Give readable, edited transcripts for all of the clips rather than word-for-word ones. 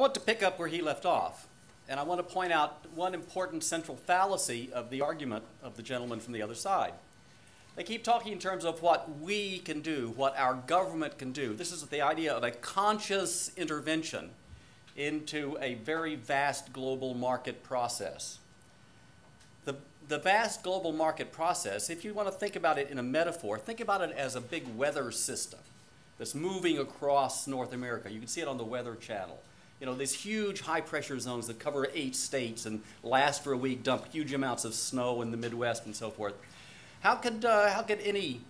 want to pick up where he left off, and I want to point out one important central fallacy of the argument of the gentleman from the other side. They keep talking in terms of what we can do, what our government can do. This is the idea of a conscious intervention into a very vast global market process. The vast global market process, if you want to think about it in a metaphor, think about it as a big weather system that's moving across North America. You can see it on the Weather Channel. You know, these huge high-pressure zones that cover 8 states and last for a week, dump huge amounts of snow in the Midwest and so forth. How could any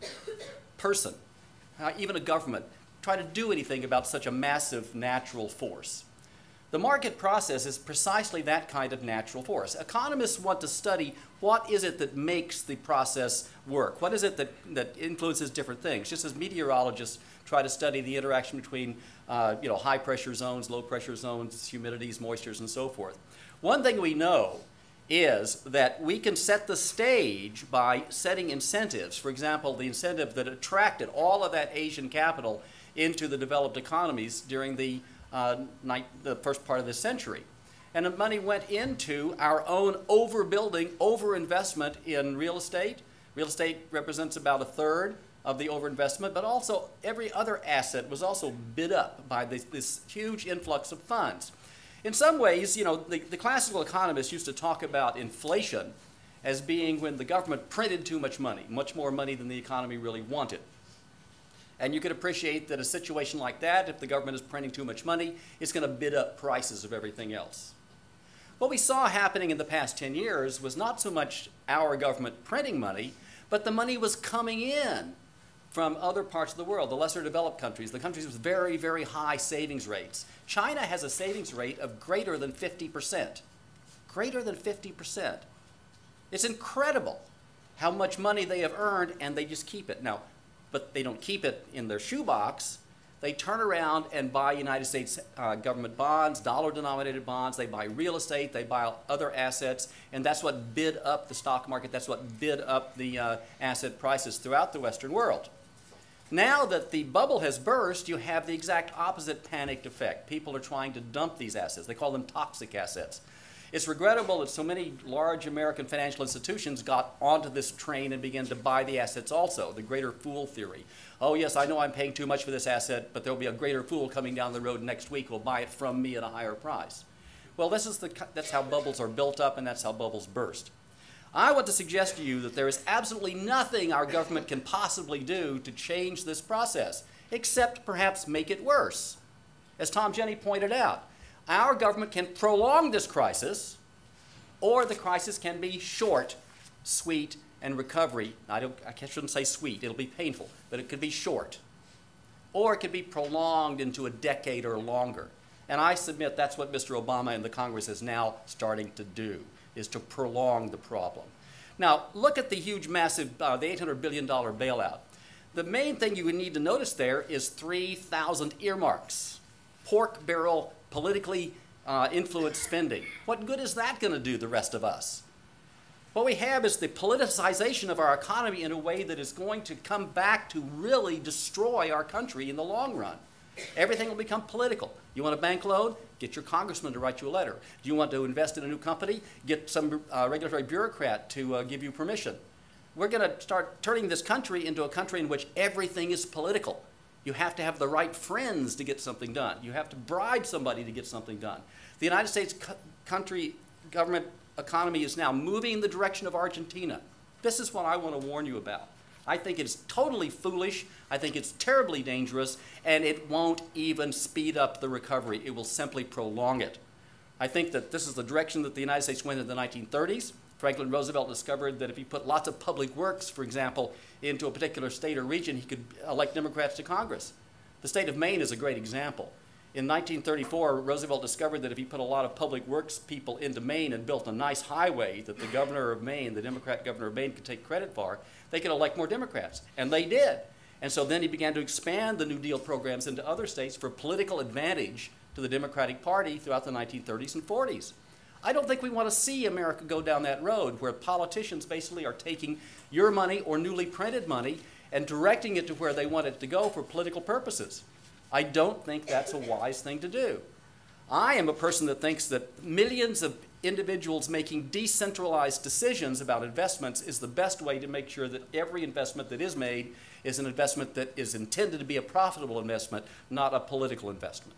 person, even a government, try to do anything about such a massive natural force? The market process is precisely that kind of natural force. Economists want to study what is it that makes the process work. What is it that influences different things? Just as meteorologists try to study the interaction between high pressure zones, low pressure zones, humidities, moistures, and so forth. One thing we know is that we can set the stage by setting incentives. For example, the incentive that attracted all of that Asian capital into the developed economies during the first part of this century. And the money went into our own overbuilding, overinvestment in real estate. Real estate represents about 1/3 of the overinvestment, but also every other asset was also bid up by this huge influx of funds. In some ways, you know, the classical economists used to talk about inflation as being when the government printed too much money, much more money than the economy really wanted. And you could appreciate that a situation like that, if the government is printing too much money, it's going to bid up prices of everything else. What we saw happening in the past 10 years was not so much our government printing money, but the money was coming in from other parts of the world, the lesser developed countries, the countries with very, very high savings rates. China has a savings rate of greater than 50%. Greater than 50%. It's incredible how much money they have earned, and they just keep it. Now, but they don't keep it in their shoebox. They turn around and buy United States government bonds, dollar-denominated bonds. They buy real estate. They buy other assets. And that's what bid up the stock market. That's what bid up the asset prices throughout the Western world. Now that the bubble has burst, you have the exact opposite panicked effect. People are trying to dump these assets. They call them toxic assets. It's regrettable that so many large American financial institutions got onto this train and began to buy the assets also, the greater fool theory. Oh yes, I know I'm paying too much for this asset, but there'll be a greater fool coming down the road next week who will buy it from me at a higher price. Well, that's how bubbles are built up, and that's how bubbles burst. I want to suggest to you that there is absolutely nothing our government can possibly do to change this process, except perhaps make it worse. As Tom Jenny pointed out, our government can prolong this crisis, or the crisis can be short, sweet, and recovery. I shouldn't say sweet, it'll be painful, but it could be short. Or it could be prolonged into a decade or longer. And I submit that's what Mr. Obama and the Congress is now starting to do, is to prolong the problem. Now, look at the huge, massive, the $800 billion bailout. The main thing you would need to notice there is 3,000 earmarks, pork barrel, politically influenced spending. What good is that going to do the rest of us? What we have is the politicization of our economy in a way that is going to come back to really destroy our country in the long run. Everything will become political. You want a bank loan? Get your congressman to write you a letter. Do you want to invest in a new company? Get some regulatory bureaucrat to give you permission. We're going to start turning this country into a country in which everything is political. You have to have the right friends to get something done. You have to bribe somebody to get something done. The United States government economy is now moving in the direction of Argentina. This is what I want to warn you about. I think it's totally foolish. I think it's terribly dangerous, and it won't even speed up the recovery. It will simply prolong it. I think that this is the direction that the United States went in the 1930s. Franklin Roosevelt discovered that if he put lots of public works, for example, into a particular state or region, he could elect Democrats to Congress. The state of Maine is a great example. In 1934, Roosevelt discovered that if he put a lot of public works people into Maine and built a nice highway that the governor of Maine, the Democrat governor of Maine, could take credit for, they could elect more Democrats. And they did. And so then he began to expand the New Deal programs into other states for political advantage to the Democratic Party throughout the 1930s and 40s. I don't think we want to see America go down that road where politicians basically are taking your money or newly printed money and directing it to where they want it to go for political purposes. I don't think that's a wise thing to do. I am a person that thinks that millions of individuals making decentralized decisions about investments is the best way to make sure that every investment that is made is an investment that is intended to be a profitable investment, not a political investment.